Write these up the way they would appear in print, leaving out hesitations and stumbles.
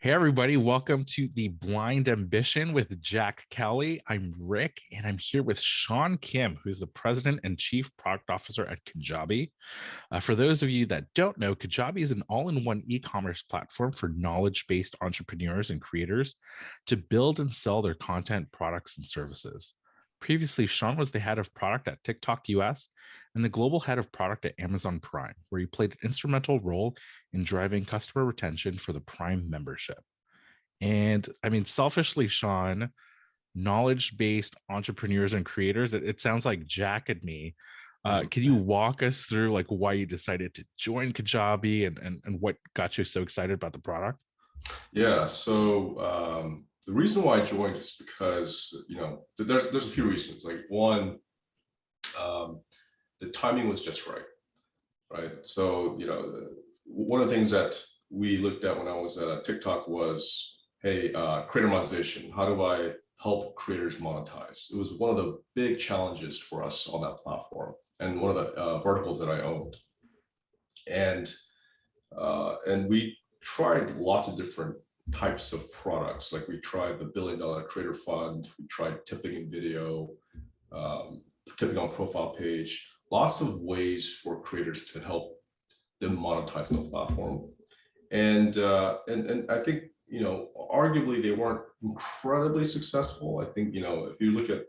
Hey, everybody, welcome to the Blind Ambition with Jack Kelly. I'm Rick, and I'm here with Sean Kim, who's the president and chief product officer at Kajabi. For those of you that don't know, Kajabi is an all in one e commerce platform for knowledge based entrepreneurs and creators to build and sell their content, products, and services. Previously, Sean was the head of product at TikTok US and the global head of product at Amazon Prime, where he played an instrumental role in driving customer retention for the Prime membership. And I mean, selfishly, Sean, knowledge based entrepreneurs and creators, it sounds like Jack and me. Mhm. Can you walk us through like why you decided to join Kajabi and what got you so excited about the product? Yeah, so the reason why I joined is because there's a few reasons. Like one, um, the timing was just right, right? So one of the things that we looked at when I was at TikTok was, hey, creator monetization. How do I help creators monetize? It was one of the big challenges for us on that platform, and one of the verticals that I owned, and we tried lots of different types of products. Like we tried the $1 billion creator fund, we tried tipping in video, tipping on profile page, lots of ways for creators to help them monetize on the platform. And I think, arguably they weren't incredibly successful. I think, if you look at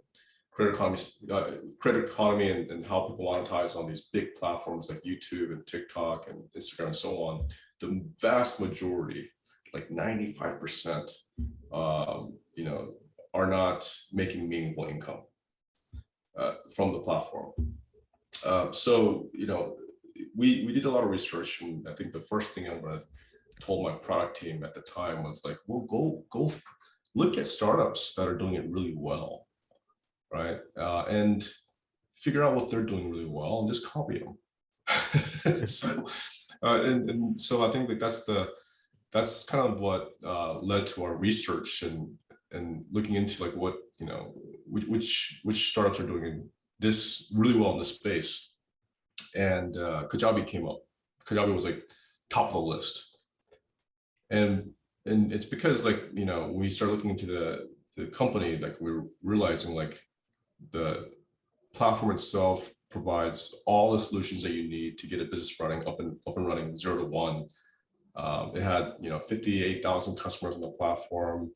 credit economy and how people monetize on these big platforms like YouTube and TikTok and Instagram and so on, the vast majority, like 95%, are not making meaningful income from the platform. We did a lot of research, and I think the first thing told my product team at the time was like, well, go look at startups that are doing it really well, right? And figure out what they're doing really well and just copy them. So I think that that's kind of what led to our research and looking into like what which startups are doing this really well in this space. And Kajabi came up. Kajabi was like top of the list, and it's because when we start looking into the company, like we're realizing like the platform itself provides all the solutions that you need to get a business running up and running 0 to 1. It had 58,000 customers on the platform.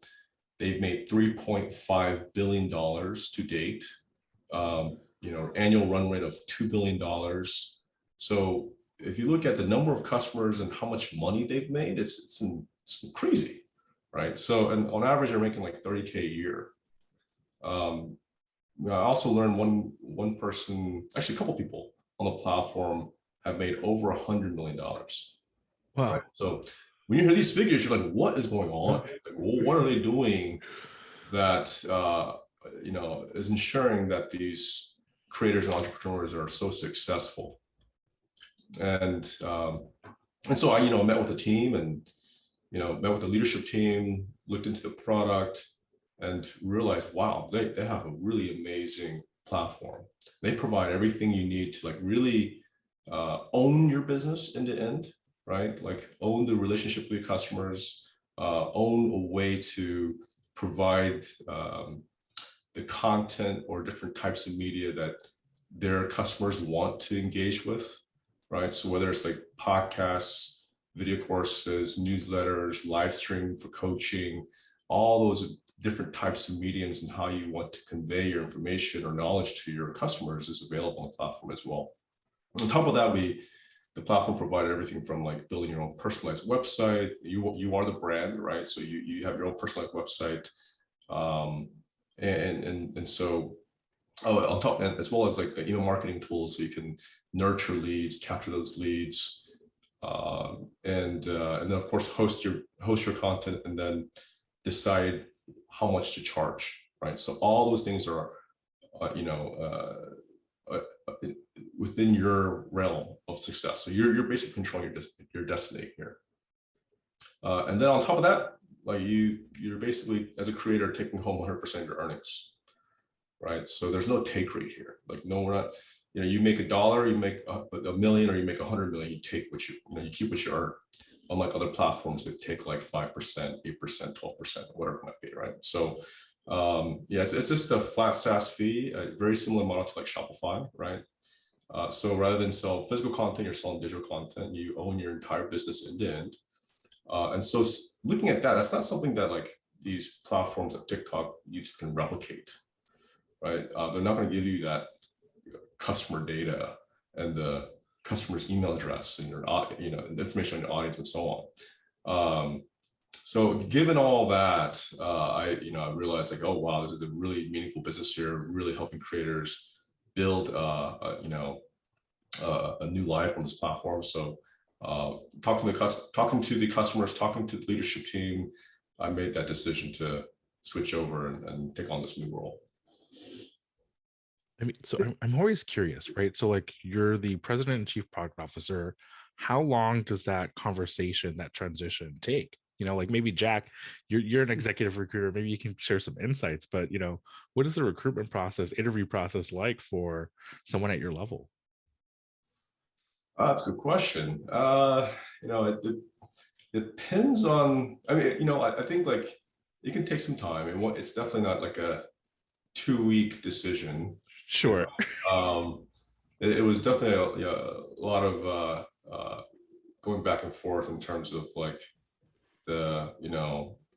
They've made $3.5 billion to date. Annual run rate of $2 billion. So if you look at the number of customers and how much money they've made, it's crazy, right? So, and on average, they're making like 30K a year. I also learned one person, actually a couple people on the platform have made over $100 million. Right. Wow. So when you hear these figures, you're like, what is going on? Like, what are they doing that is ensuring that these creators and entrepreneurs are so successful? And so I met with the team and met with the leadership team, looked into the product, and realized, wow, they have a really amazing platform. They provide everything you need to like really own your business end to end, right? Like own the relationship with your customers, own a way to provide the content or different types of media that their customers want to engage with, right? So whether it's like podcasts, video courses, newsletters, live stream for coaching, all those different types of mediums and how you want to convey your information or knowledge to your customers is available on the platform as well. On top of that, the platform provided everything from like building your own personalized website. You are the brand, right? So you have your own personalized website, and so on top, as well as like the email marketing tools, so you can nurture leads, capture those leads, and then of course host your content, and then decide how much to charge, right? So all those things are, within your realm of success. So you're basically controlling your destiny here. And then on top of that, like you're basically as a creator taking home 100% of your earnings, right? So there's no take rate here. Like no, we're not. You make $1, you make a million, or you make 100 million. You take what you keep what you earn. unlike other platforms that take like 5%, 8%, 12%, whatever it might be, right? So yeah, it's just a flat SaaS fee, a very similar model to like Shopify, right? So rather than sell physical content, you're selling digital content. You own your entire business end to end. And so looking at that, that's not something that like these platforms like TikTok, YouTube can replicate, right? They're not going to give you that customer data and the customer's email address and your, the information on your audience and so on. So given all that, I realized like, oh wow, this is a really meaningful business here, really helping creators build, a new life on this platform. So talking to the customers, talking to the leadership team, I made that decision to switch over and take on this new role. I mean, so I'm always curious, right? So like you're the president and chief product officer. How long does that conversation, that transition take? Like maybe Jack, you're an executive recruiter. Maybe you can share some insights, but what is the recruitment process, interview process like for someone at your level? That's a good question. It depends on, I mean, I think like it can take some time, and it's definitely not like a 2-week decision. Sure. It was definitely a lot of going back and forth in terms of like the,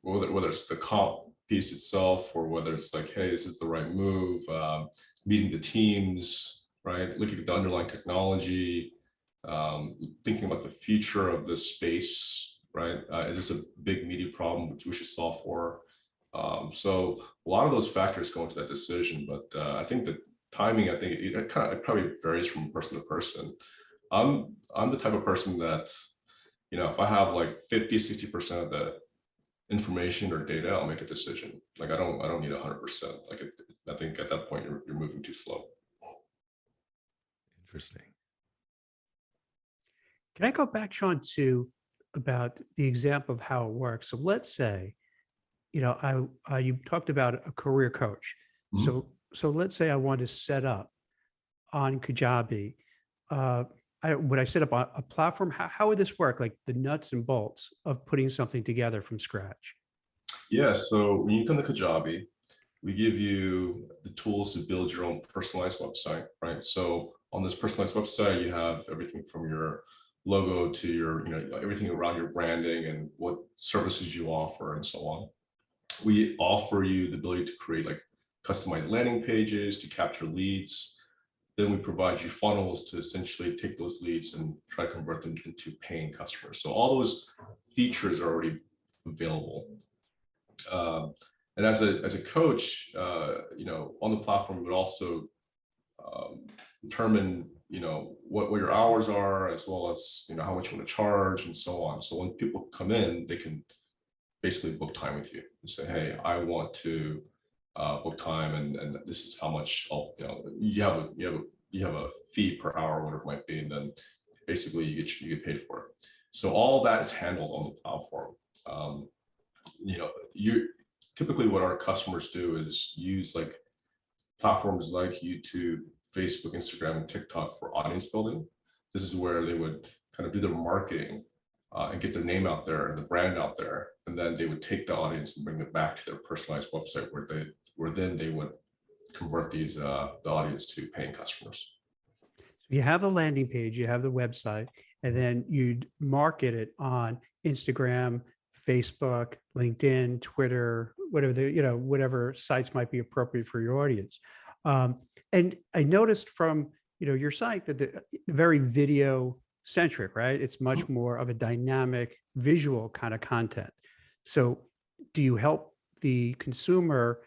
whether it's the comp piece itself or whether it's like, hey, this is the right move, meeting the teams, right? Looking at the underlying technology, thinking about the future of this space, right? Is this a big media problem which we should solve for? So a lot of those factors go into that decision, but I think the timing, I think it probably varies from person to person. I'm the type of person that, if I have like 50-60% of the information or data, I'll make a decision. Like I don't need 100%. Like I think at that point you're moving too slow. Interesting. Can I go back, Sean, to about the example of how it works? So let's say, you talked about a career coach. Mm-hmm. So let's say I want to set up on Kajabi. Would I set up a platform? How would this work? Like the nuts and bolts of putting something together from scratch? Yeah. So when you come to Kajabi, we give you the tools to build your own personalized website, right? So on this personalized website, you have everything from your logo to your, everything around your branding and what services you offer and so on. We offer you the ability to create like customized landing pages to capture leads. Then we provide you funnels to essentially take those leads and try to convert them into paying customers. So all those features are already available. And as a coach, on the platform, we would also determine, what your hours are, as well as, how much you want to charge and so on. So when people come in, they can basically book time with you and say, hey, I want to book time, and this is how much you have a fee per hour, whatever it might be, and then basically you get paid for it. So all that is handled on the platform. Typically what our customers do is use like platforms like YouTube, Facebook, Instagram, and TikTok for audience building. This is where they would kind of do their marketing and get their name out there and the brand out there, and then they would take the audience and bring it back to their personalized website where then they would convert the audience to paying customers. So you have the landing page, you have the website, and then you'd market it on Instagram, Facebook, LinkedIn, Twitter, whatever sites might be appropriate for your audience. And I noticed from your site that the very video centric, right? It's much more of a dynamic visual kind of content. So do you help the consumer,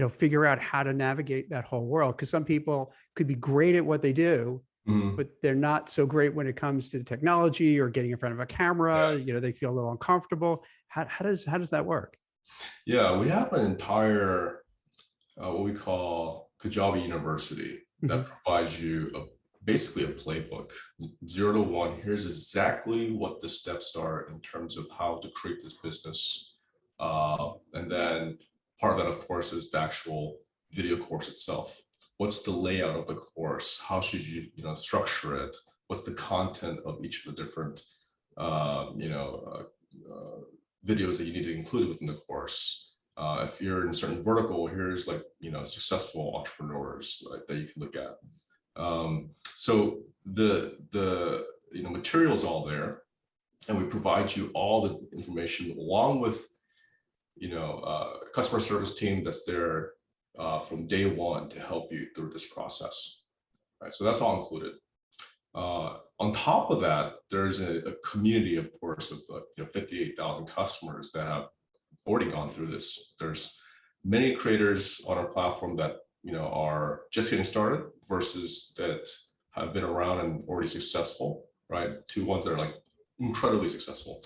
figure out how to navigate that whole world? Because some people could be great at what they do, but they're not so great when it comes to technology or getting in front of a camera. Yeah. They feel a little uncomfortable. How does that work? Yeah, we have an entire what we call Kajabi University that provides you basically a playbook, 0 to 1. Here's exactly what the steps are in terms of how to create this business. And then part of that, of course, is the actual video course itself. What's the layout of the course? How should you, structure it? What's the content of each of the different videos that you need to include within the course. If you're in a certain vertical, here's like, successful entrepreneurs that you can look at. So the materials all there, and we provide you all the information along with, customer service team that's there from day one to help you through this process. Right, so that's all included. On top of that, there's a community, of course, of 58,000 customers that have already gone through this. There's many creators on our platform that are just getting started versus that have been around and already successful, right? To ones that are like incredibly successful.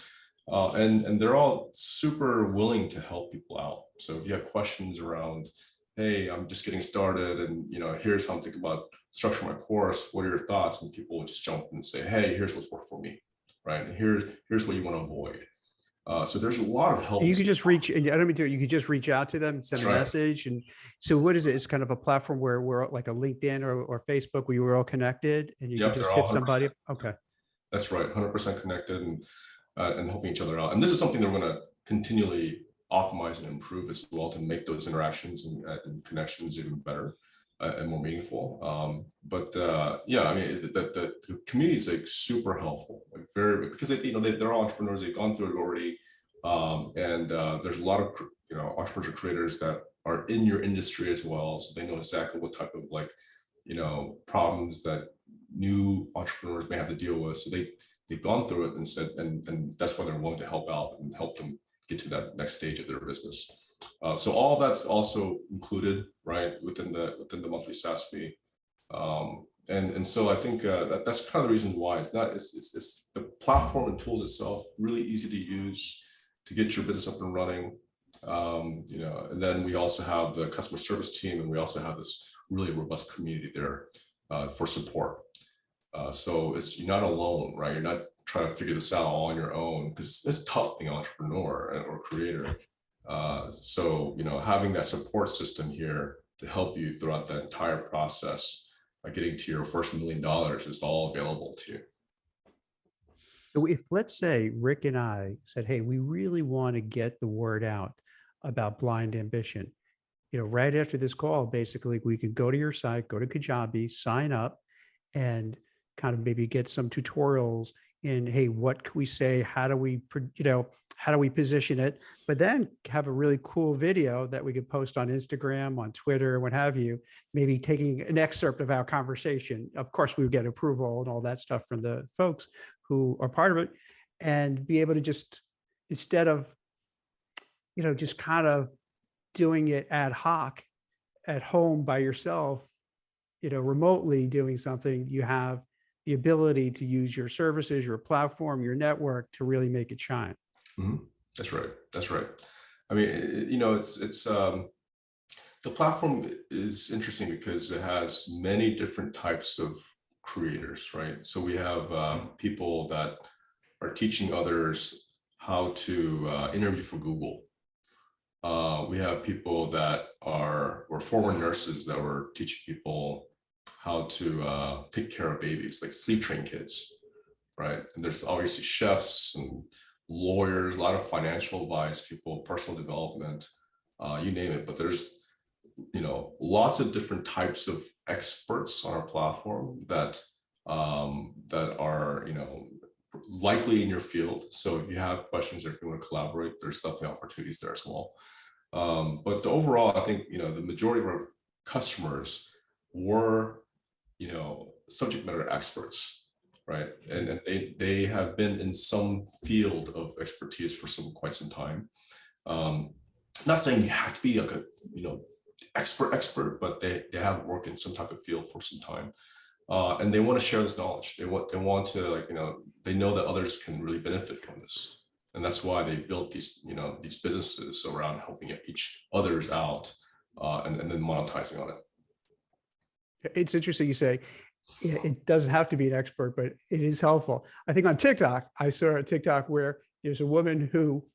And they're all super willing to help people out. So if you have questions around, hey, I'm just getting started, and here's how I'm thinking about structuring my course, what are your thoughts? And people will just jump in and say, hey, here's what's worked for me, right? And here's what you want to avoid. So there's a lot of help. You could just reach, and I don't mean to, you could just reach out to them and send a message. And so what is it? It's kind of a platform where we're like a LinkedIn or Facebook where you were all connected and you can just hit somebody. Okay. That's right. 100% connected and helping each other out. And this is something that we're going to continually optimize and improve as well to make those interactions and connections even better and more meaningful. Yeah, I mean, the community is like super helpful, like because they're all entrepreneurs, they've gone through it already. There's a lot of entrepreneurs or creators that are in your industry as well, so they know exactly what type of problems that new entrepreneurs may have to deal with. So they've gone through it and said, and that's why they're willing to help out and help them get to that next stage of their business. So all that's also included, right, within the monthly SaaS fee. And so I think that's kind of the reason why it's the platform and tools itself really easy to use to get your business up and running. And then we also have the customer service team, and we also have this really robust community there for support. So you're not alone, right? You're not trying to figure this out all on your own, because it's tough being an entrepreneur or creator. So having that support system here to help you throughout that entire process, getting to your first $1 million, is all available to you. So if, let's say, Rick and I said, hey, we really want to get the word out about Blind Ambition, right after this call, basically, we could go to your site, go to Kajabi, sign up, and kind of maybe get some tutorials in, hey, what can we say? How do we position it? But then have a really cool video that we could post on Instagram, on Twitter, what have you, maybe taking an excerpt of our conversation. Of course, we would get approval and all that stuff from the folks who are part of it, and be able to just, instead of, just kind of doing it ad hoc at home by yourself, remotely doing something, you have the ability to use your services, your platform, your network to really make it shine. Mm-hmm. That's right. I mean, it's the platform is interesting because it has many different types of creators, right? So we have people that are teaching others how to interview for Google. We have people that were former nurses that were teaching people how to take care of babies, like sleep train kids, right? And there's obviously chefs and lawyers, a lot of financial advice people, personal development, you name it. But there's lots of different types of experts on our platform that are likely in your field. So if you have questions or if you want to collaborate, there's definitely opportunities there as well. But overall, I think the majority of our customers were subject matter experts, right? And they have been in some field of expertise for quite some time. Not saying you have to be like a expert, but they have worked in some type of field for some time, and they want to share this knowledge. They want to they know that others can really benefit from this, and that's why they built these businesses around helping each others out, and then monetizing on it. It's interesting you say it doesn't have to be an expert, but it is helpful. I think on TikTok, I saw a TikTok where there's a woman who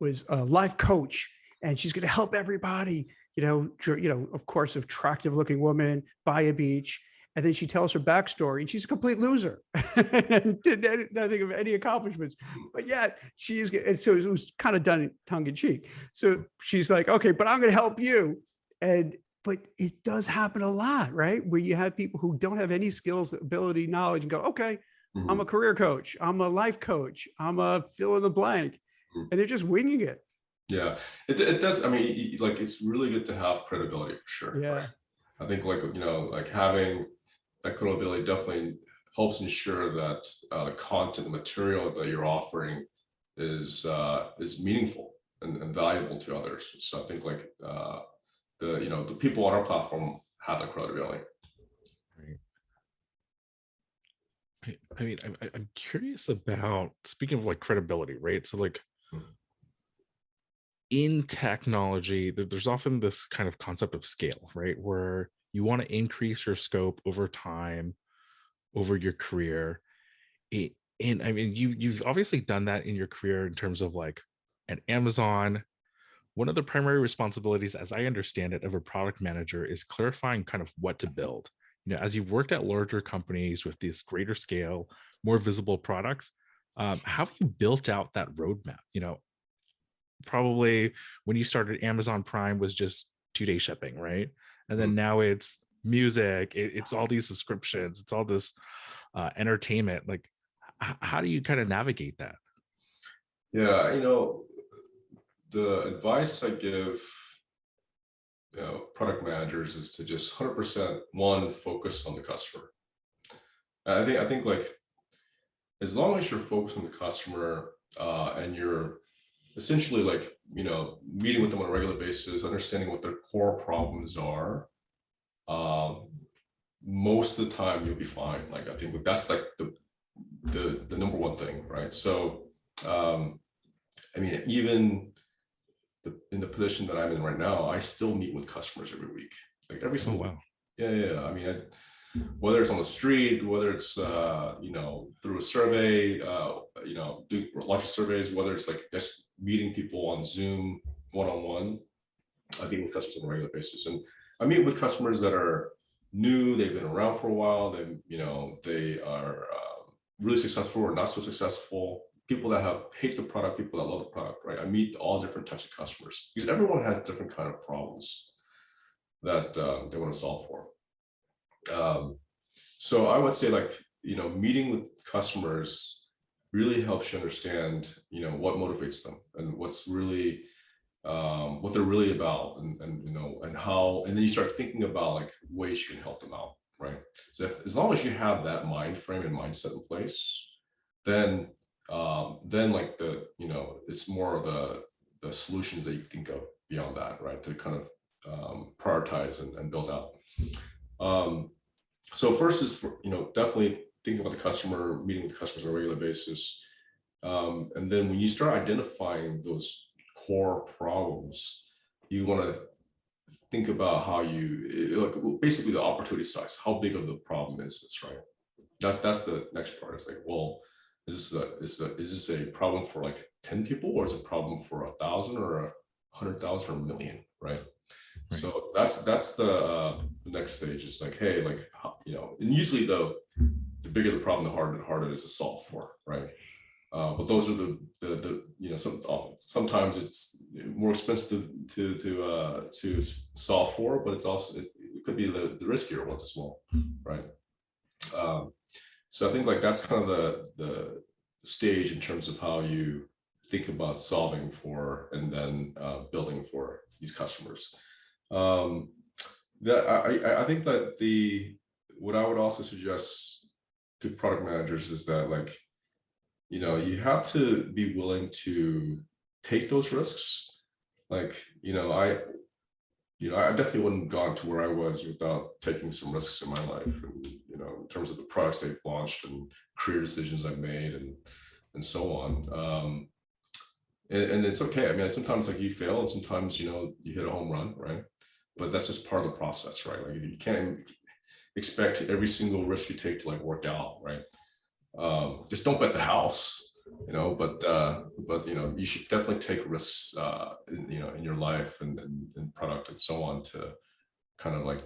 was a life coach, and she's going to help everybody, of course, attractive looking woman by a beach. And then she tells her backstory, and she's a complete loser and did nothing of any accomplishments. But yet she's, and so it was kind of done tongue in cheek. So she's like, okay, but I'm going to help you. And but it does happen a lot, right? Where you have people who don't have any skills, ability, knowledge, and go, okay, I'm a career coach, I'm a life coach, I'm a fill in the blank, and they're just winging it. Yeah, it does. I mean, like, it's really good to have credibility for sure. Yeah. Right? I think, like, like having that credibility definitely helps ensure that the content, the material that you're offering is meaningful and valuable to others. So I think, like, the people on our platform have that credibility. Right. I mean, I'm curious about, speaking of like credibility, right? So like in technology, there's often this kind of concept of scale, right? Where you want to increase your scope over time, over your career. And I mean, you've obviously done that in your career in terms of like at Amazon. One of the primary responsibilities, as I understand it, of a product manager is clarifying kind of what to build. As you've worked at larger companies with this greater scale, more visible products, how have you built out that roadmap? Probably when you started, Amazon Prime was just 2-day shipping, right? And then now it's music, it's all these subscriptions, it's all this entertainment. Like, how do you kind of navigate that? Yeah, the advice I give product managers is to just 100% focus on the customer. I think like, as long as you're focused on the customer and you're essentially like, meeting with them on a regular basis, understanding what their core problems are, most of the time you'll be fine. Like, I think that's like the number one thing, right? So I mean, even in the position that I'm in right now, I still meet with customers every week, like every single week. Yeah. I mean, whether it's on the street, whether it's through a survey, do launch surveys, whether it's like just meeting people on Zoom one-on-one, I meet with customers on a regular basis, and I meet with customers that are new, they've been around for a while, they are really successful or not so successful. People that hate the product, people that love the product, right? I meet all different types of customers because everyone has different kind of problems that they want to solve for. So I would say, like, meeting with customers really helps you understand, what motivates them and what's really, what they're really about, and how, and then you start thinking about like ways you can help them out, right? So as long as you have that mind frame and mindset in place, then like it's more of the solutions that you think of beyond that, right? To kind of prioritize and build out. So first is, definitely think about the customer, meeting with customers on a regular basis. And then when you start identifying those core problems, you want to think about how basically the opportunity size, how big of the problem is this, right? That's the next part. It's like, well, is this a problem for like 10 people, or is it a problem for 1,000 or 100,000 or 1,000,000, right? So that's the next stage. Is like, hey, like, and usually the bigger the problem, the harder it is to solve for, right? But those are sometimes it's more expensive to solve for, but it's also, it could be the riskier ones as well, right? So I think like that's kind of the stage in terms of how you think about solving for and then building for these customers. I think that what I would also suggest to product managers is that, like, you have to be willing to take those risks. Like, I definitely wouldn't have gone to where I was without taking some risks in my life, and in terms of the products they've launched and career decisions I've made and so on. And it's okay. I mean, sometimes like you fail, and sometimes you hit a home run, right? But that's just part of the process, right? Like, you can't expect every single risk you take to like work out, right? Just don't bet the house, but you should definitely take risks, in your life and product and so on, to kind of like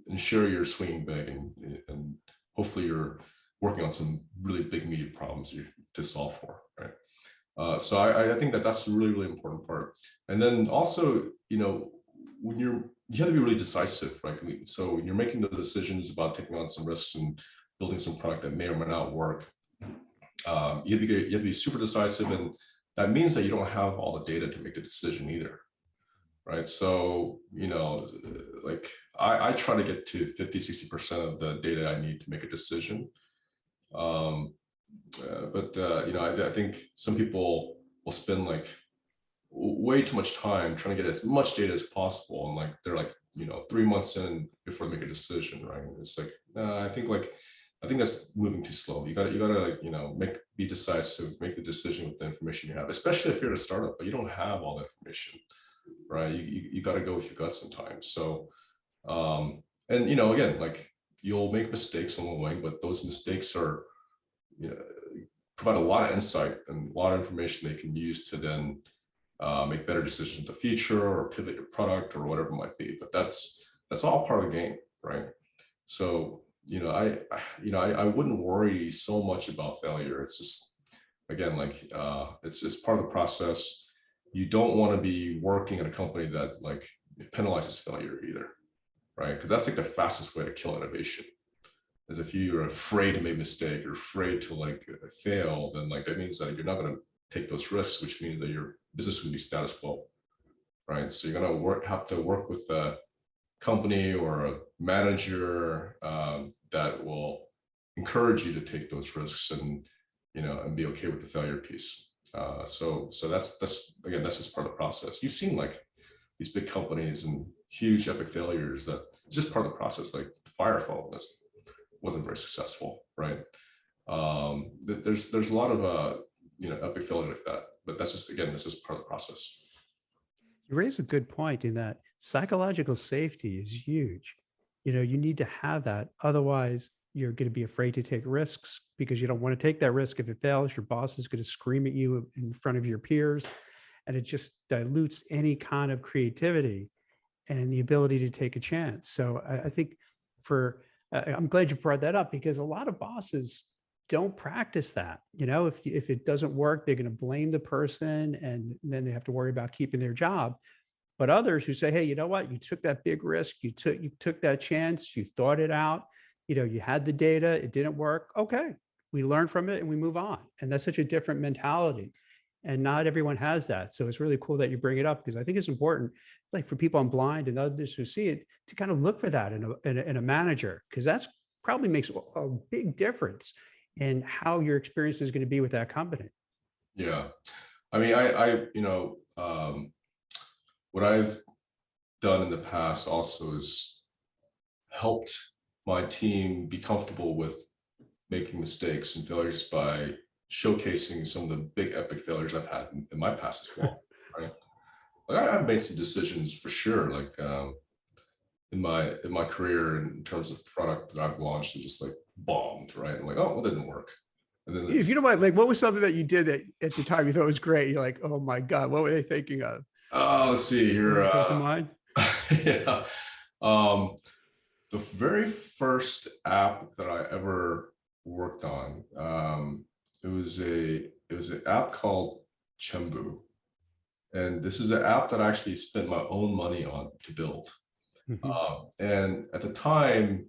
ensure you're swinging big, and hopefully you're working on some really big media problems to solve for, right? So I think that's a really, really important part. And then also, when you have to be really decisive, right? So when you're making the decisions about taking on some risks and building some product that may or may not work, you have to be super decisive, and that means that you don't have all the data to make the decision either, right? So, like I try to get to 50-60% of the data I need to make a decision. But I think some people will spend like way too much time trying to get as much data as possible, and like they're like 3 months in before they make a decision, right? And it's like I think that's moving too slow. You gotta like be decisive, make the decision with the information you have, especially if you're a startup but you don't have all the information, right? You got to go with your gut sometimes. So and again, like you'll make mistakes along the way, but those mistakes are provide a lot of insight and a lot of information they can use to then make better decisions in the future, or pivot your product, or whatever it might be. But that's all part of the game, right? So I wouldn't worry so much about failure. It's just, again, like it's part of the process. You don't want to be working at a company that like penalizes failure either, right? Because that's like the fastest way to kill innovation. Is if you're afraid to make a mistake, or afraid to like fail, then like that means that you're not going to take those risks, which means that your business will be status quo, right? So you're going to have to work with a company or a manager that will encourage you to take those risks, and and be okay with the failure piece. So that's just part of the process. You've seen like these big companies and huge epic failures that it's just part of the process, like Fire Phone. That's wasn't very successful, right? There's a lot of epic failures like that, but that's just part of the process. You raise a good point in that psychological safety is huge. You need to have that. Otherwise, you're going to be afraid to take risks because you don't want to take that risk. If it fails, your boss is going to scream at you in front of your peers, and it just dilutes any kind of creativity and the ability to take a chance. So I think I'm glad you brought that up, because a lot of bosses don't practice that. If it doesn't work, they're going to blame the person, and then they have to worry about keeping their job. But others who say, hey, you know what? You took that big risk. You took that chance. You thought it out. You had the data. It didn't work. Okay. We learn from it and we move on. And that's such a different mentality. And not everyone has that. So it's really cool that you bring it up, because I think it's important, like for people on Blind and others who see it, to kind of look for that in a manager, because that's probably makes a big difference in how your experience is going to be with that company. Yeah. I mean, what I've done in the past also is helped my team be comfortable with making mistakes and failures by showcasing some of the big epic failures I've had in my past as well, right? Like I've made some decisions for sure, like in my career in terms of product that I've launched and just like bombed, right? I'm like, oh, well, it didn't work. And then if you don't mind, like, what was something that you did that at the time you thought was great? You're like, oh my God, what were they thinking of? Let's see here. Come to mind? Yeah. The very first app that I ever worked on, it was an app called Chembu, and this is an app that I actually spent my own money on to build. Mm-hmm. And at the time,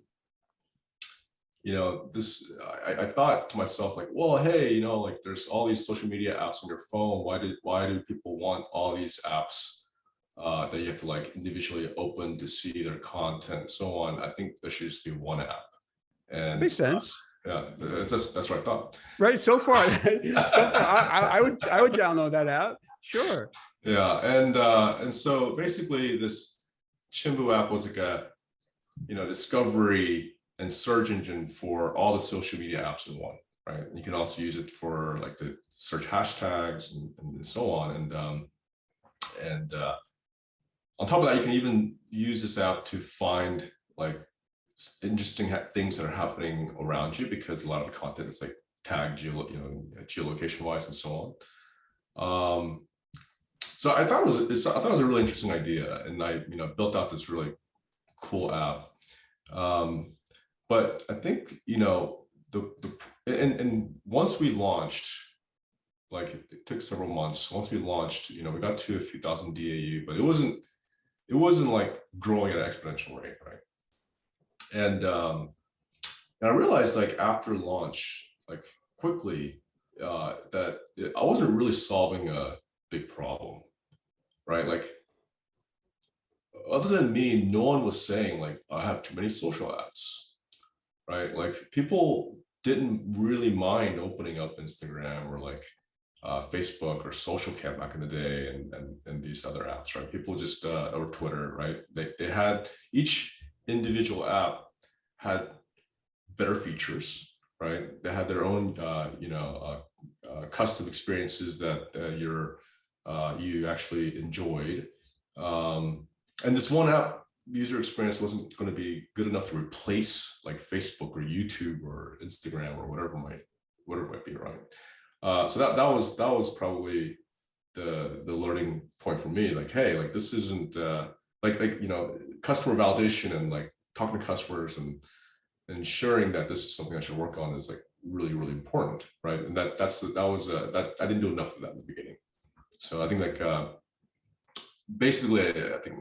I thought to myself, like, well, hey, like there's all these social media apps on your phone. Why do people want all these apps that you have to like individually open to see their content and so on? I think there should just be one app. And makes sense. Yeah, that's what I thought. Right. So far, I would download that app. Sure. Yeah, and so basically, this Chimbu app was like a discovery and search engine for all the social media apps in one, right? And you can also use it for like the search hashtags and so on. And on top of that, you can even use this app to find like interesting things that are happening around you, because a lot of the content is like tagged geolocation wise and so on. So I thought it was a really interesting idea, and I built out this really cool app. But I think and once we launched, like it took several months. Once we launched, we got to a few thousand DAU, but it wasn't like growing at an exponential rate, right? And I realized like after launch, like quickly, that I wasn't really solving a big problem, right? Like other than me, no one was saying like I have too many social apps, right? Like people didn't really mind opening up Instagram or like Facebook or Social Cam back in the day, and these other apps, right? People just or Twitter, right? They had each individual app had better features, right? They had their own custom experiences that you actually enjoyed, and this one app user experience wasn't going to be good enough to replace like Facebook or YouTube or Instagram or whatever it might be, right? So that was probably the learning point for me. Like, hey, like this isn't customer validation and like talking to customers and ensuring that this is something I should work on is like really, really important, right? And that I didn't do enough of that in the beginning. So I think like basically I think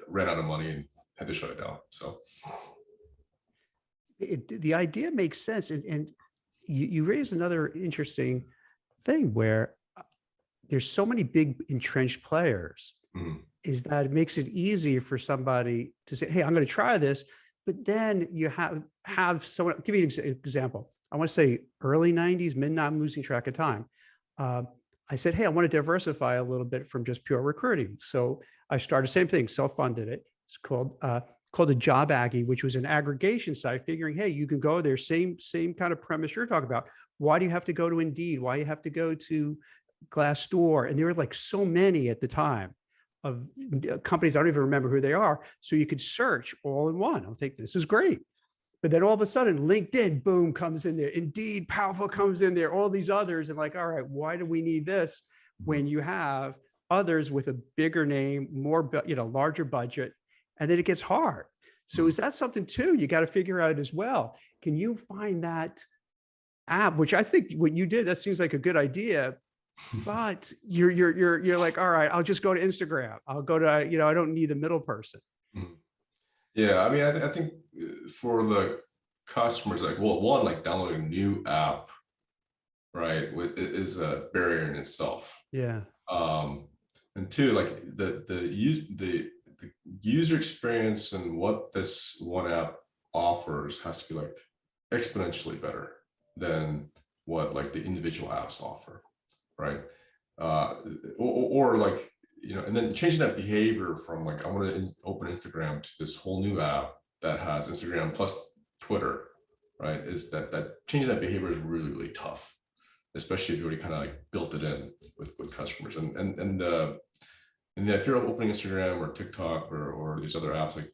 ran out of money and had to shut it down. So the idea makes sense, and you raise another interesting thing where there's so many big entrenched players. Is that it makes it easier for somebody to say, hey, I'm going to try this. But then you have someone. I'll give you an example. I want to say early 90s, I'm losing track of time. I said, hey, I want to diversify a little bit from just pure recruiting. So I started the same thing, self-funded it. It's called a Job Aggie, which was an aggregation site, figuring, hey, you can go there, same kind of premise you're talking about. Why do you have to go to Indeed? Why do you have to go to Glassdoor? And there were like so many at the time of companies, I don't even remember who they are. So you could search all in one. I think this is great. But then all of a sudden, LinkedIn, boom, comes in there. Indeed, Powerful comes in there, all these others. And like, all right, why do we need this when you have others with a bigger name, more, larger budget? And then it gets hard. So is that something too you got to figure out as well? Can you find that app, which I think what you did, that seems like a good idea, but you're like, all right, I'll just go to Instagram. I'll go to, I don't need the middle person. Yeah, I mean, I think for the customers, like, well, one, like downloading a new app, right, is a barrier in itself. Yeah. And two, like the user experience and what this one app offers has to be like exponentially better than what like the individual apps offer, right? Or like, and then changing that behavior from like, I want to open Instagram to this whole new app that has Instagram plus Twitter, right? Is that changing that behavior is really, really tough, especially if you already kind of like built it in with customers. And if you're opening Instagram or TikTok or these other apps, like,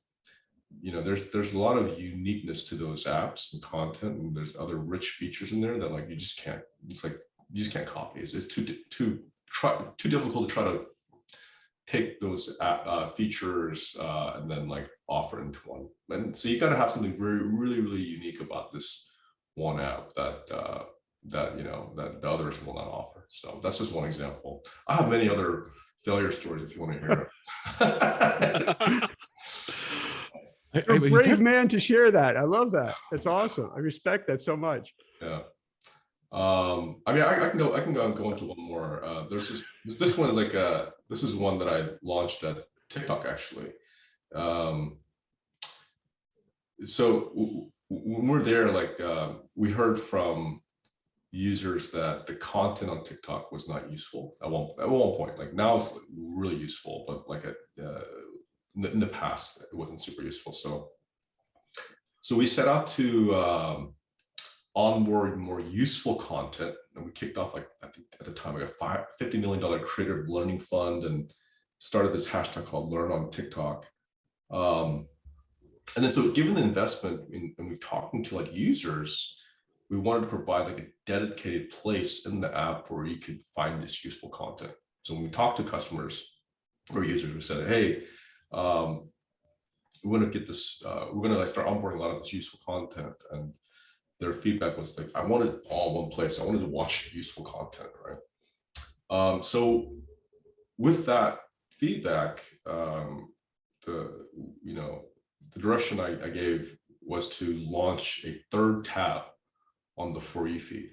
there's a lot of uniqueness to those apps and content, and there's other rich features in there that like you just can't. It's like you just can't copy. It's too difficult to try to take those features and then like offer into one. And so you got to have something really, really unique about this one app that the others will not offer. So that's just one example. I have many other failure stories if you want to hear it. You're a brave man to share that. I love that. That's awesome. I respect that so much. Yeah. I mean, I can go into one more. There's this one, like this is one that I launched at TikTok actually. So when we're there, like we heard from users that the content on TikTok was not useful at one point. Like now it's really useful, but like in the past it wasn't super useful. So we set out to onboard more useful content, and we kicked off, like, I think at the time, like a $50 million creative learning fund, and started this hashtag called Learn on TikTok. And then so given the investment and we talking to like users, we wanted to provide like a dedicated place in the app where you could find this useful content. So when we talk to customers or users, we said, hey, we're going to get this, we're going to like start onboarding a lot of this useful content. And their feedback was like, I want it all in one place. I wanted to watch useful content, right? So with that feedback, the direction I gave was to launch a third tab on the For You feed.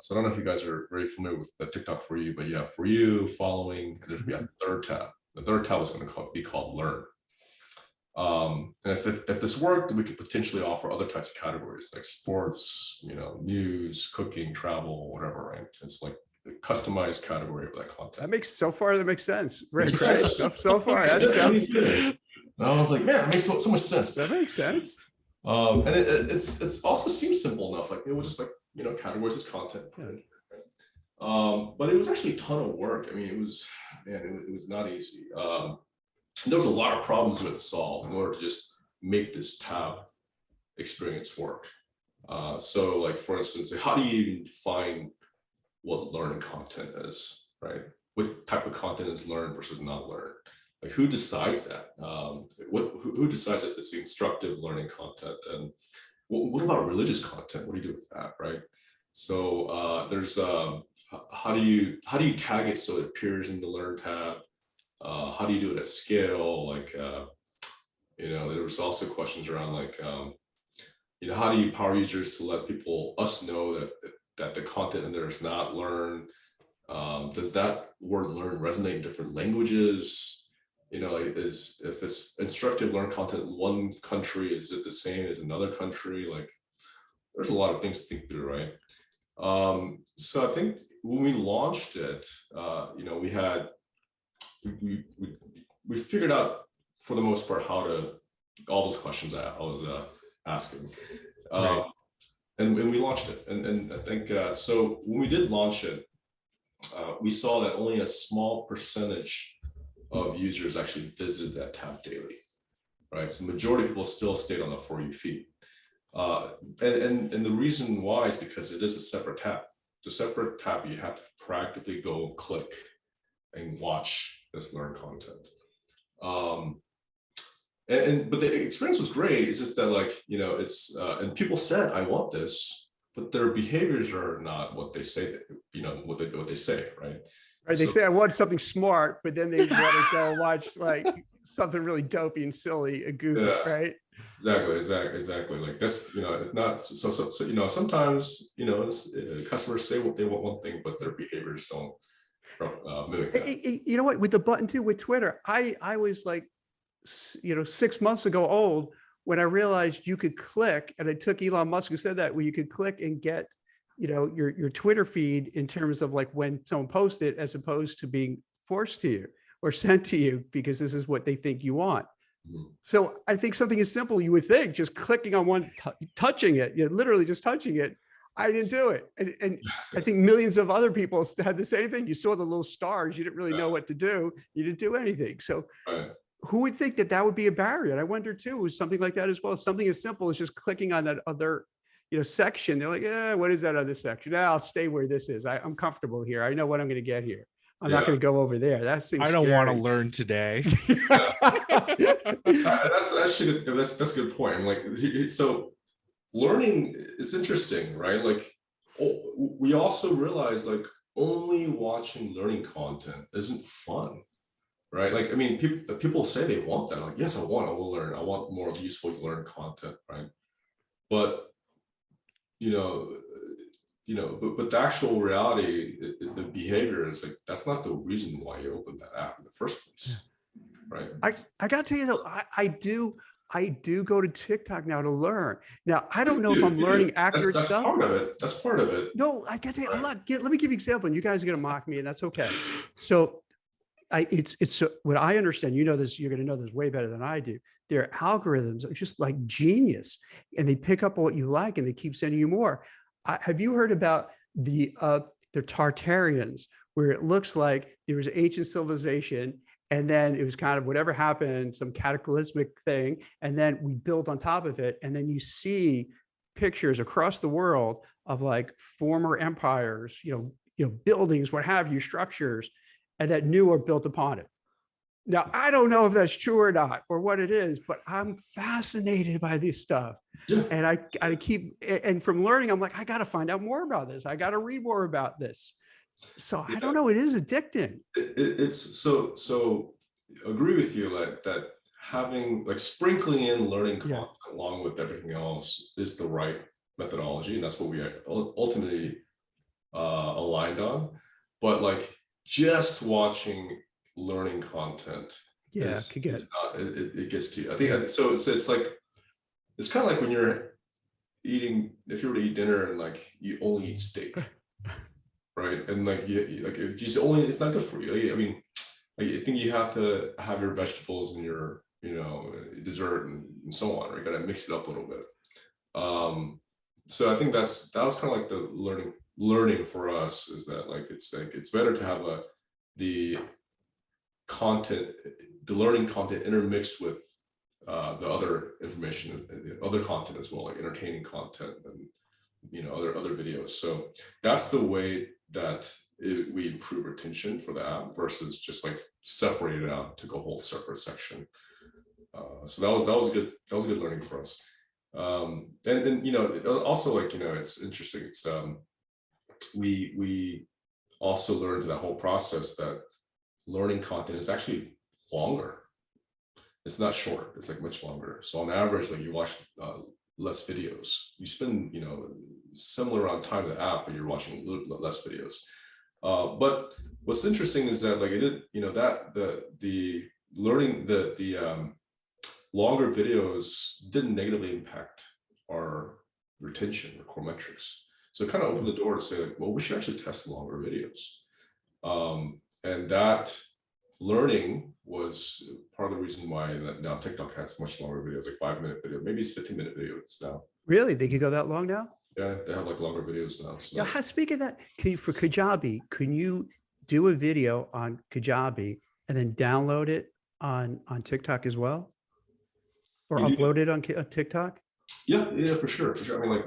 So I don't know if you guys are very familiar with the TikTok For You, but yeah, For You, following, and there'd be a third tab. The third tab was going to be called Learn. And if this worked, we could potentially offer other types of categories like sports, news, cooking, travel, whatever, right? It's like a customized category of that content. That makes sense. Right. Makes sense. So far, that sounds good. And I was like, man, that makes so much sense. That makes sense. And it's also seems simple enough. Like it was just like, categories as content. But it was actually a ton of work. I mean, it was not easy. There was a lot of problems we had to solve in order to just make this tab experience work. So like, for instance, how do you even define what learning content is, right? What type of content is learned versus not learned? Like who decides that? Who decides if it's instructive learning content? And what about religious content? What do you do with that, right? So there's how do you tag it so it appears in the Learn tab? How do you do it at scale? Like there was also questions around like how do you empower users to let us know that the content in there is not learn? Does that word learn resonate in different languages? If it's instructive learn content in one country, is it the same as another country? Like there's a lot of things to think through, right? So I think when we launched it, we figured out for the most part how to all those questions I was asking, Right. and we launched it, and I think so when we did launch it, we saw that only a small percentage of users actually visited that tab daily, right? So the majority of people still stayed on the For You feed, and the reason why is because it is a separate tab. It's a separate tab. You have to practically go click and watch this learn content. But the experience was great. It's just that it's and people said, I want this, but their behaviors are not what they say, what they say, right? Right. They say I want something smart, but then they want to go and watch like something really dopey and silly and goofy, right? Exactly. Like this, it's not so sometimes, customers say what they want one thing, but their behaviors don't mimic that. You know what, with the button too, with Twitter, I was like, 6 months ago old when I realized you could click, and it took Elon Musk who said that, where you could click and get, your Twitter feed in terms of like when someone posts it, as opposed to being forced to you or sent to you because this is what they think you want. Mm-hmm. So I think something as simple, you would think, just clicking on one, touching it, literally just touching it. I didn't do it. And I think millions of other people had the same thing. You saw the little stars, you didn't really know what to do. You didn't do anything. So who would think that would be a barrier? And I wonder too, was something like that as well. Something as simple as just clicking on that other, section. They're like, what is that other section? I'll stay where this is. I'm comfortable here. I know what I'm going to get here. I'm not going to go over there. That seems I don't scary. want to learn today. That's a good point. Like, so learning is interesting, right? Like, we also realize like only watching learning content isn't fun, right? Like, I mean, people say they want that. Like, yes, I will learn. I want more useful learn content, right? But but the actual reality, the behavior is like, that's not the reason why you opened that app in the first place, right? I got to tell you though, I do go to TikTok now to learn. Now, I don't know if I'm learning accurate stuff. That's part of it. No, I got to tell you, look, let me give you an example, and you guys are going to mock me, and that's okay. So it's what I understand, this, you're going to know this way better than I do. Their algorithms are just like genius, and they pick up on what you like and they keep sending you more. Have you heard about the Tartarians, where it looks like there was ancient civilization, and then it was kind of whatever happened, some cataclysmic thing, and then we built on top of it, and then you see pictures across the world of like former empires, buildings, what have you, structures, and that new are built upon it. Now, I don't know if that's true or not, or what it is, but I'm fascinated by this stuff. Yeah. And I keep, and from learning, I'm like, I got to find out more about this. I got to read more about this. So I don't know, it is addicting. It's so agree with you that having like sprinkling in learning content along with everything else is the right methodology, and that's what we ultimately aligned on. But like just watching learning content is not, it gets to you. I think so. It's like it's kind of like when you're eating, if you were to eat dinner and like you only eat steak, right? And like you like it's not good for you. I mean, I think you have to have your vegetables and your dessert and so on. Right? You got to mix it up a little bit. So I think that was kind of like the learning for us, is that like it's better to have the learning content intermixed with the other information, the other content as well, like entertaining content and other videos. So that's the way that we improve retention for the app versus just like separate it out to go whole separate section. So that was good. That was good learning for us. And then also like it's interesting. It's we also learned in that whole process that learning content is actually longer. It's not short. It's like much longer. So on average, like you watch less videos. You spend similar amount of time in the app, but you're watching a little less videos. But what's interesting is that like it did that the learning the longer videos didn't negatively impact our retention or core metrics. So it kind of opened the door to say like, well, we should actually test longer videos. And that learning was part of the reason why now TikTok has much longer videos, like 5-minute video, maybe it's 15-minute videos now. Really? They could go that long now? Yeah, they have like longer videos now. So now, speaking of that, for Kajabi, can you do a video on Kajabi and then download it on TikTok as well? Or upload it on TikTok? Yeah, for sure. I mean, like,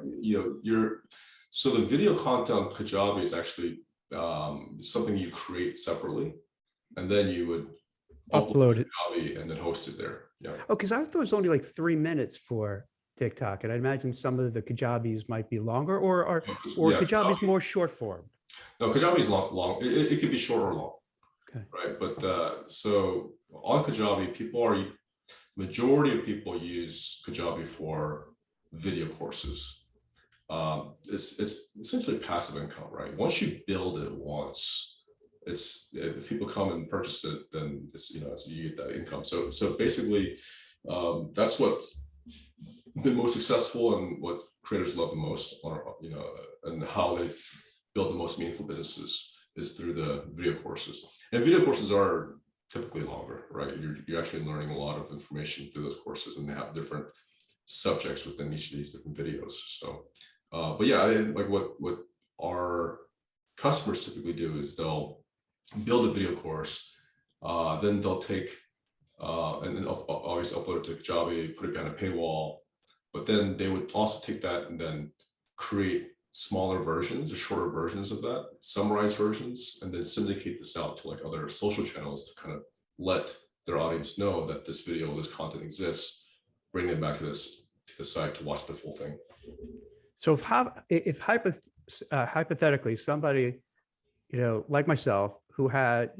so the video content on Kajabi is actually something you create separately, and then you would upload it Kajabi and then host it there. Yeah. Oh, because I thought it was only like 3 minutes for TikTok, and I imagine some of the Kajabis might be longer, or Kajabi's more short form. No, Kajabi is long. It could be short or long. Okay. Right, but so on Kajabi, majority of people use Kajabi for video courses. It's essentially passive income, right? Once you build it once, if people come and purchase it, then you get that income. So basically, that's what's been most successful and what creators love the most, and how they build the most meaningful businesses is through the video courses. And video courses are typically longer, right? You're actually learning a lot of information through those courses, and they have different subjects within each of these different videos. So, but yeah, like what our customers typically do is they'll build a video course, then they'll take and then always upload it to Kajabi, put it behind a paywall, but then they would also take that and then create smaller versions or shorter versions of that, summarized versions, and then syndicate this out to like other social channels to kind of let their audience know that this content exists, bring them back to the site to watch the full thing. So if hypothetically somebody, like myself, who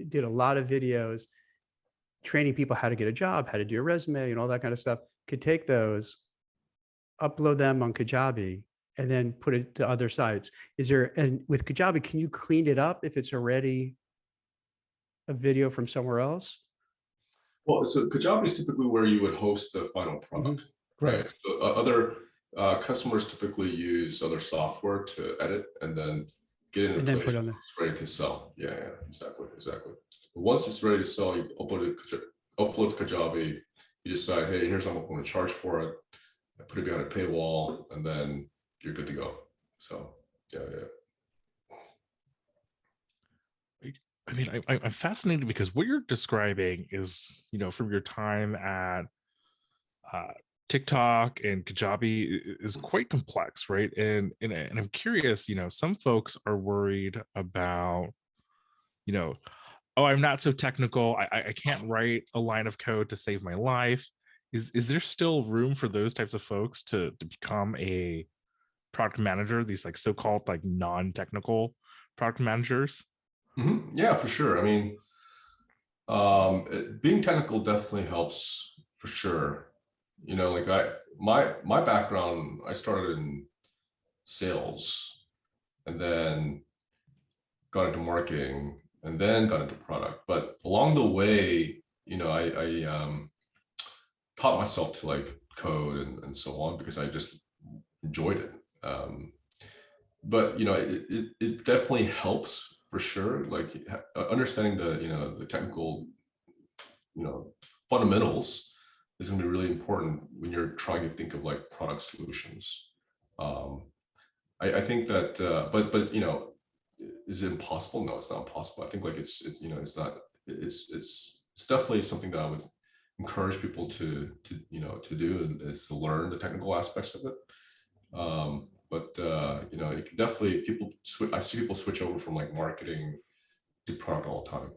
did a lot of videos training people how to get a job, how to do a resume, and all that kind of stuff, could take those, upload them on Kajabi, and then put it to other sites. And with Kajabi, can you clean it up if it's already a video from somewhere else? Well, so Kajabi is typically where you would host the final product, right? So other customers typically use other software to edit and then get it in place when it's ready to sell. Yeah, exactly. But once it's ready to sell, you upload to Kajabi. You decide, hey, here's how much I'm going to charge for it. I put it behind a paywall, and then you're good to go. So yeah. I mean, I'm fascinated because what you're describing is, from your time at TikTok and Kajabi is quite complex, right? And I'm curious, some folks are worried about, you know, oh, I'm not so technical. I can't write a line of code to save my life. Is there still room for those types of folks to become a product manager? These like so-called like non-technical product managers? Yeah, for sure. I mean, being technical definitely helps for sure. Like my background, I started in sales and then got into marketing and then got into product. But along the way, I taught myself to like code and so on because I just enjoyed it. But it definitely helps for sure. Like understanding the technical fundamentals is going to be really important when you're trying to think of like product solutions. I think that, but is it impossible? No, it's not impossible. I think like it's it's not, it's definitely something that I would encourage people to do, and is to learn the technical aspects of it. But you can definitely I see people switch over from like marketing to product all the time.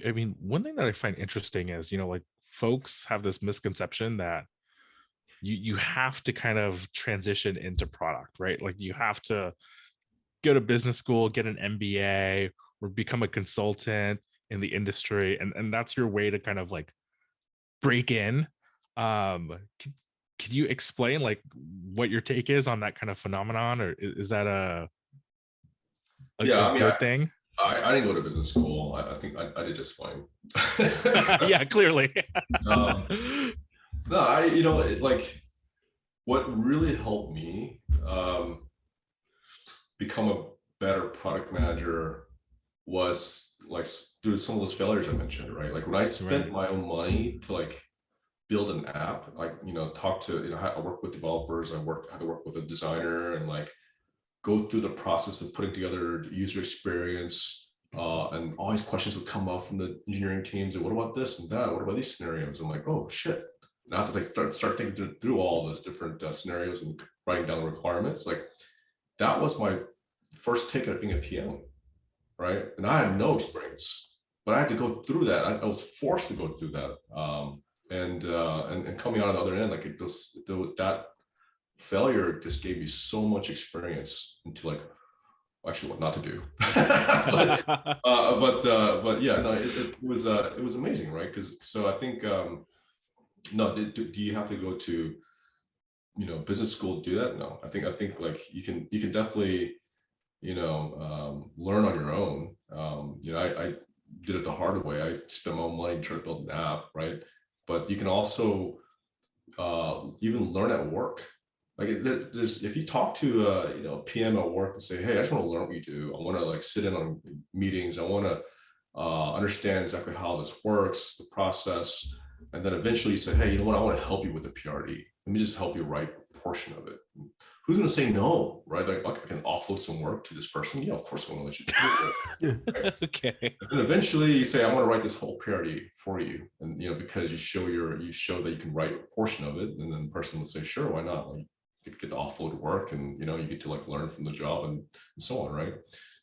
I mean, one thing that I find interesting is, like folks have this misconception that you have to kind of transition into product, right? Like you have to go to business school, get an MBA, or become a consultant in the industry, and that's your way to kind of like break in. Can you explain like what your take is on that kind of phenomenon, or is that Yeah, a I mean, good thing? I didn't go to business school. I think I did just fine. Yeah, clearly. No, like what really helped me become a better product manager was like through some of those failures I mentioned, right? Like when I spent my own money to like build an app, like talk to I work with developers, I had to work with a designer and like go through the process of putting together the user experience, and all these questions would come up from the engineering teams. And what about this and that? What about these scenarios? I'm like, oh shit. And after they start thinking through all those different scenarios and writing down the requirements, like that was my first take at being a PM, right? And I had no experience, but I had to go through that. I was forced to go through that. And coming out on the other end, like that failure just gave me so much experience into like actually what not to do. But yeah, no, it was amazing, right? Because so I think no, do you have to go to business school to do that? No, I think like you can definitely learn on your own. I did it the hard way. I spent my own money trying to build an app, right? But you can also even learn at work. Like there's if you talk to a PM at work and say, hey, I just want to learn what you do. I want to like sit in on meetings. I want to understand exactly how this works, the process, and then eventually you say, hey, you know what? I want to help you with the PRD. Let me just help you write a portion of it. Who's going to say no, right? Like, I can offload some work to this person. Yeah, of course I want to let you do it. Right? Okay. And eventually you say, I want to write this whole PRD for you. And, because you show that you can write a portion of it. And then the person will say, sure, why not? Like, you get to offload work and, you get to like learn from the job and so on, right?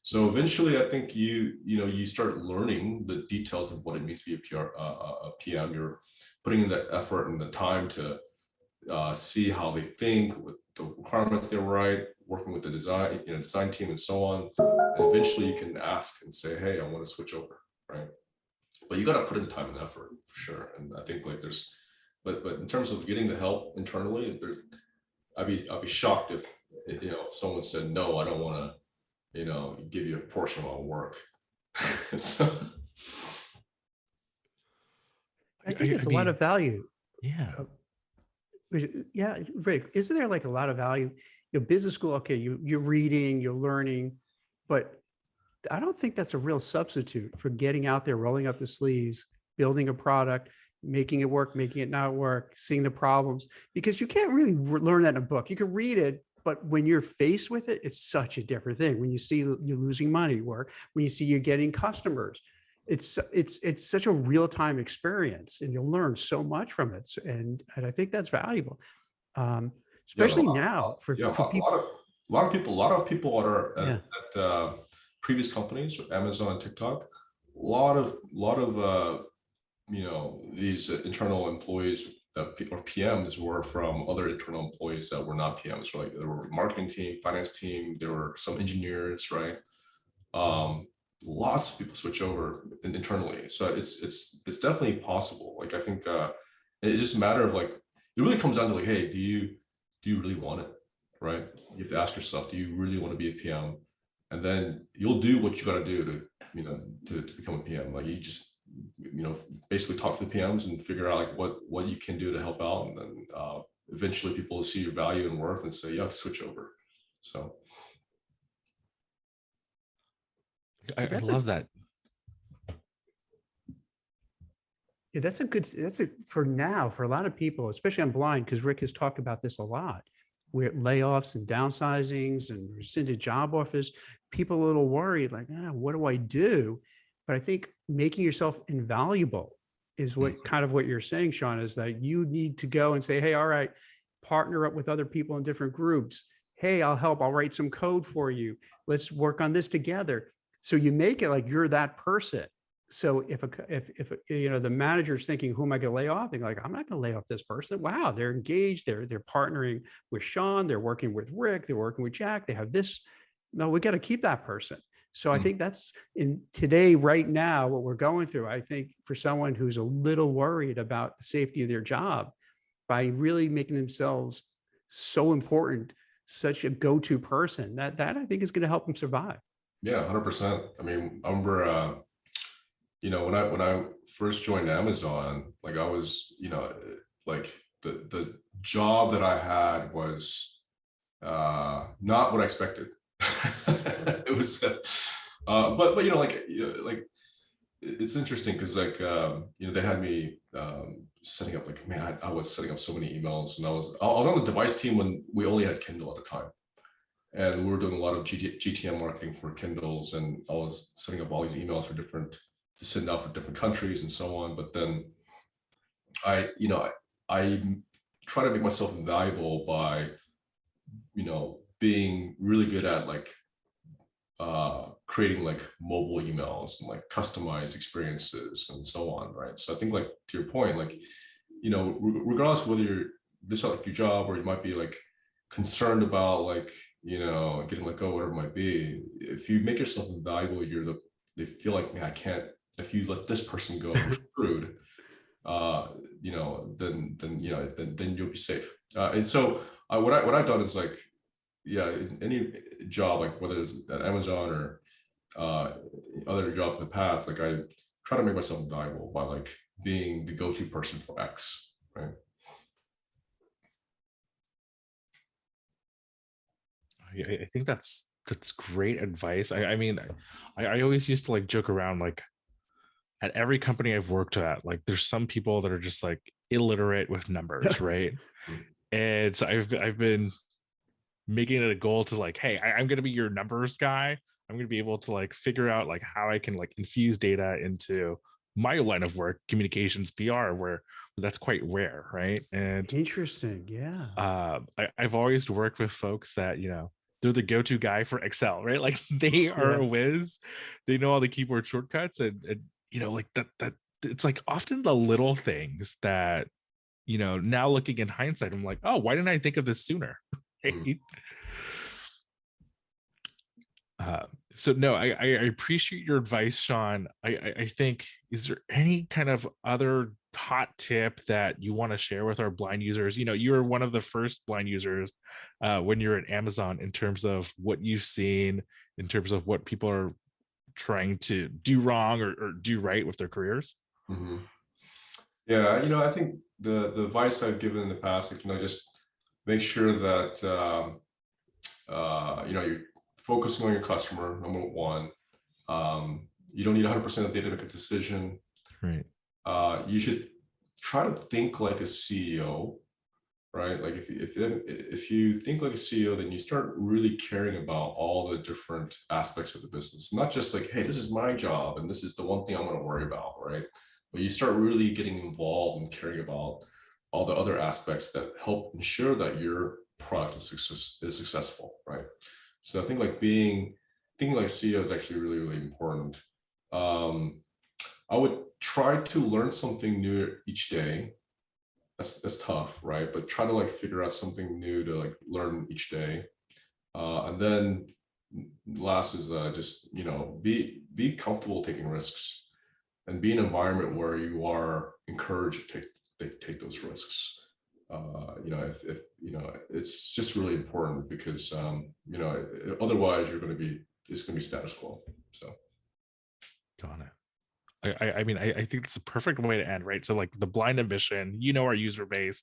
So eventually I think you start learning the details of what it means to be a PM. You're putting in the effort and the time to see how they think, what the requirements they write, working with the design team and so on. And eventually you can ask and say, hey, I want to switch over, right? But you got to put in the time and effort for sure. And I think like but in terms of getting the help internally, I'd be shocked if someone said, no, I don't want to, give you a portion of our work. So, I think there's a lot of value. Yeah. Yeah, Rick, isn't there like a lot of value? Business school, okay, you're reading, you're learning, but I don't think that's a real substitute for getting out there, rolling up the sleeves, building a product, making it work, making it not work, seeing the problems, because you can't really learn that in a book. You can read it, but when you're faced with it, it's such a different thing. When you see you're losing money, or when you see you're getting customers, it's such a real-time experience, and you'll learn so much from it. And I think that's valuable, Yeah, especially now for yeah, people. a lot of people are Yeah. at previous companies, Amazon and TikTok. A lot of these internal employees that or PMs were from other internal employees that were not PMs. So like there were marketing team, finance team, there were some engineers, right? Lots of people switch over internally, so it's definitely possible. Like I think it's just a matter of like, it really comes down to like, hey, do you really want it, right? You have to ask yourself, do you really want to be a PM? And then you'll do what you got to do to to become a PM. Like you just basically talk to the PMs and figure out like what you can do to help out, and then eventually people will see your value and worth and say, yeah, switch over. So I love that. Yeah, that's a for now, for a lot of people, especially on blind, because Rick has talked about this a lot, where layoffs and downsizings and rescinded job offers, people are a little worried, like, what do I do? But I think making yourself invaluable is what kind of what you're saying, Sean, is that you need to go and say, hey, all right, partner up with other people in different groups. Hey, I'll help. I'll write some code for you. Let's work on this together. So you make it like you're that person. So if the manager's thinking, who am I going to lay off? They're like, I'm not going to lay off this person. Wow, they're engaged. They're partnering with Sean. They're working with Rick. They're working with Jack. They have this. No, we got to keep that person. So I think that's in today, right now, what we're going through. I think for someone who's a little worried about the safety of their job, by really making themselves so important, such a go-to person, that I think is going to help them survive. Yeah, 100%. I mean, I remember when I first joined Amazon, like I was, like the job that I had was not what I expected. It was but like it's interesting because like they had me setting up, like, man, I was setting up so many emails, and I was on the device team when we only had Kindle at the time. And we were doing a lot of GTM marketing for Kindles, and I was setting up all these emails for to send out for different countries and so on. But then I try to make myself invaluable by, being really good at like creating like mobile emails and like customized experiences and so on, right? So I think, like, to your point, like, regardless of whether this is like your job, or you might be like concerned about like, getting let go, whatever it might be, if you make yourself invaluable, they feel like, man, I can't, if you let this person go, you're screwed. Then you'll be safe. And so what I've done is like, yeah, in any job, like whether it's at Amazon or other jobs in the past, like I try to make myself invaluable by like being the go-to person for X, right? I think that's great advice. I mean, I always used to like joke around, like at every company I've worked at, like there's some people that are just like illiterate with numbers, right? And so I've been making it a goal to like, hey, I'm going to be your numbers guy. I'm going to be able to like figure out like how I can like infuse data into my line of work, communications, PR, where that's quite rare, right? And Interesting, yeah. I've always worked with folks that they're the go-to guy for Excel, right? Like they are a whiz. They know all the keyboard shortcuts, and like that it's like often the little things that now looking in hindsight, I'm like, oh, why didn't I think of this sooner? Right? So no, I appreciate your advice, Sean. I think, is there any kind of other hot tip that you want to share with our blind users? You were one of the first blind users when you're at Amazon, in terms of what you've seen, in terms of what people are trying to do wrong or do right with their careers. Mm-hmm. Yeah, I think the advice I've given in the past, like, just make sure that you're focusing on your customer, number one. You don't need 100% of data to make a decision. Right. You should try to think like a CEO, right? Like if you think like a CEO, then you start really caring about all the different aspects of the business, not just like, hey, this is my job and this is the one thing I'm going to worry about, right? But you start really getting involved and caring about all the other aspects that help ensure that your product is successful, right? So I think like thinking like CEO is actually really, really important. I would try to learn something new each day. That's tough, right? But try to like figure out something new to like learn each day. And then last is just, be comfortable taking risks and be in an environment where you are encouraged to take those risks. If it's just really important because otherwise it's going to be status quo. So Got it. I mean, I think it's a perfect way to end, right? So like the blind ambition, our user base,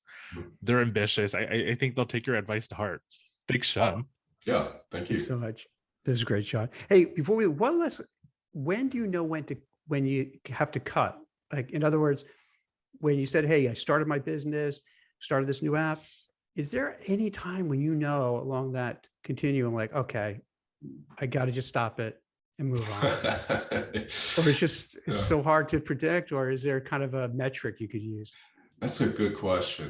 they're ambitious. I think they'll take your advice to heart. Thanks, Sean. Yeah, thank you. Thanks so much. This is great, Sean. Hey, before when do you know when you have to cut? Like, in other words, when you said, hey, I started my business, started this new app, is there any time when along that continuum, like, okay, I got to just stop it and move on? Or it's so hard to predict, or is there kind of a metric you could use? That's a good question.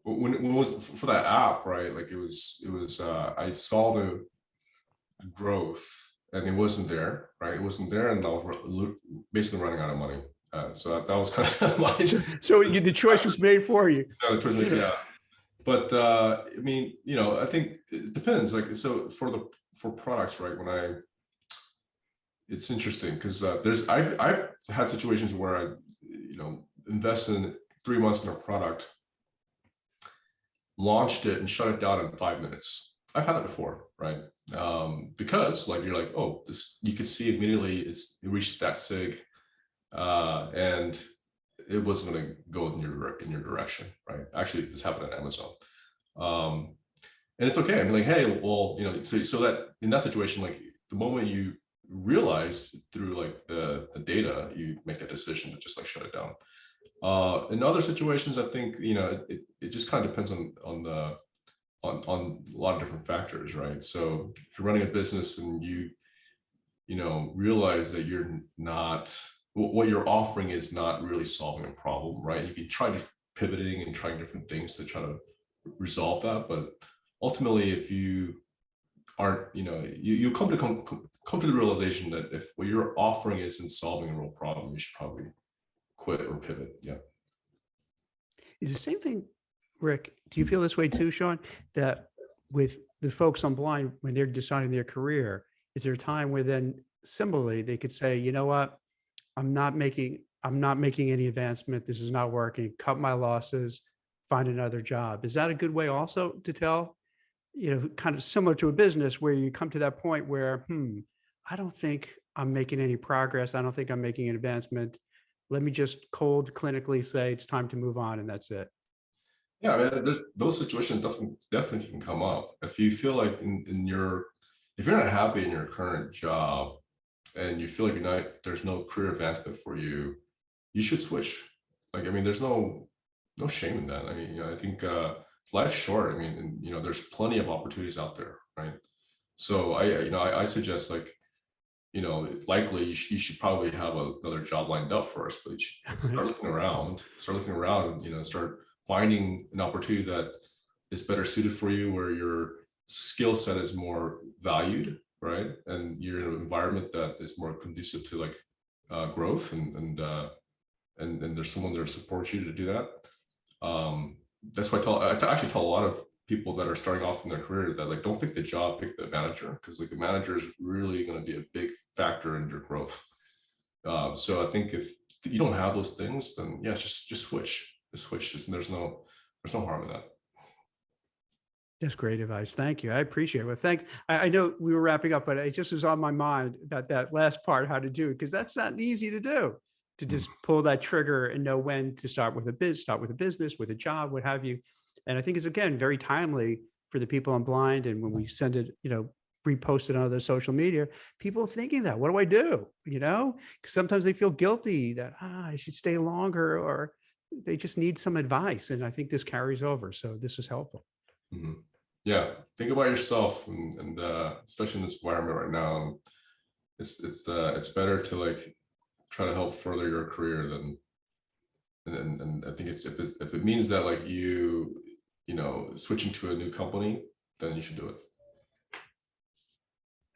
When it was for that app, right? Like it was I saw the growth and it wasn't there, right? It wasn't there, and I was basically running out of money. So that was kind of my. So the choice was made for you. No, the choice was, yeah. But I mean, I think it depends. Like, so for products, right? It's interesting because I've had situations where I, invest in 3 months in a product, launched it and shut it down in 5 minutes. I've had that before, right? Because like you're like, oh, you could see immediately it reached stat sig, and it wasn't going to go in your direction, right? Actually, this happened at Amazon, and it's okay. I mean, like, hey, well, so that in that situation, like the moment you realize through like the data, you make that decision to just like shut it down. In other situations, I think it just kind of depends on a lot of different factors, right? So if you're running a business and you realize that what you're offering is not really solving a problem, right? You can try pivoting and trying different things to try to resolve that, but ultimately, if you aren't, you come to the realization that if what you're offering isn't solving a real problem, you should probably quit or pivot. Yeah. Is the same thing, Rick? Do you feel this way too, Sean? That with the folks on Blind, when they're deciding their career, is there a time where then similarly they could say, you know what, I'm not making any advancement. This is not working. Cut my losses, find another job. Is that a good way also to tell? Kind of similar to a business where you come to that point where, I don't think I'm making any progress. I don't think I'm making an advancement. Let me just cold clinically say it's time to move on, and that's it. Yeah, I mean, those situations definitely can come up. If you feel like if you're not happy in your current job and you feel like there's no career advancement for you, you should switch. Like, I mean, there's no shame in that. I mean, I think life's short. I mean, and, there's plenty of opportunities out there, right? So I suggest like, likely you should probably have another job lined up first, but you should start looking around, start finding an opportunity that is better suited for you, where your skill set is more valued, right? And you're in an environment that is more conducive to like growth, and there's someone there to support you to do that. That's why I actually tell a lot of people that are starting off in their career that like, don't pick the job, pick the manager, because like the manager is really going to be a big factor in your growth. So I think if you don't have those things, then yeah, just switch. There's no harm in that. That's great advice. Thank you. I appreciate it. I know we were wrapping up, but it just was on my mind about that last part, how to do it, because that's not easy to do, to just pull that trigger and know when to start with a business, with a job, what have you. And I think it's, again, very timely for the people on Blind. And when we send it, repost it on other social media, people are thinking that, what do I do? Because sometimes they feel guilty that I should stay longer, or they just need some advice. And I think this carries over. So this is helpful. Mhm. Yeah, think about yourself, and especially in this environment right now. It's better to like try to help further your career than, and I think if it means that like you know, switching to a new company, then you should do it.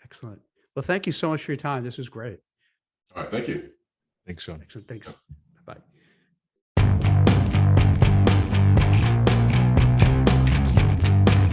Excellent. Well, thank you so much for your time. This was great. All right, thank you. Thanks, Sean. Excellent. Thanks.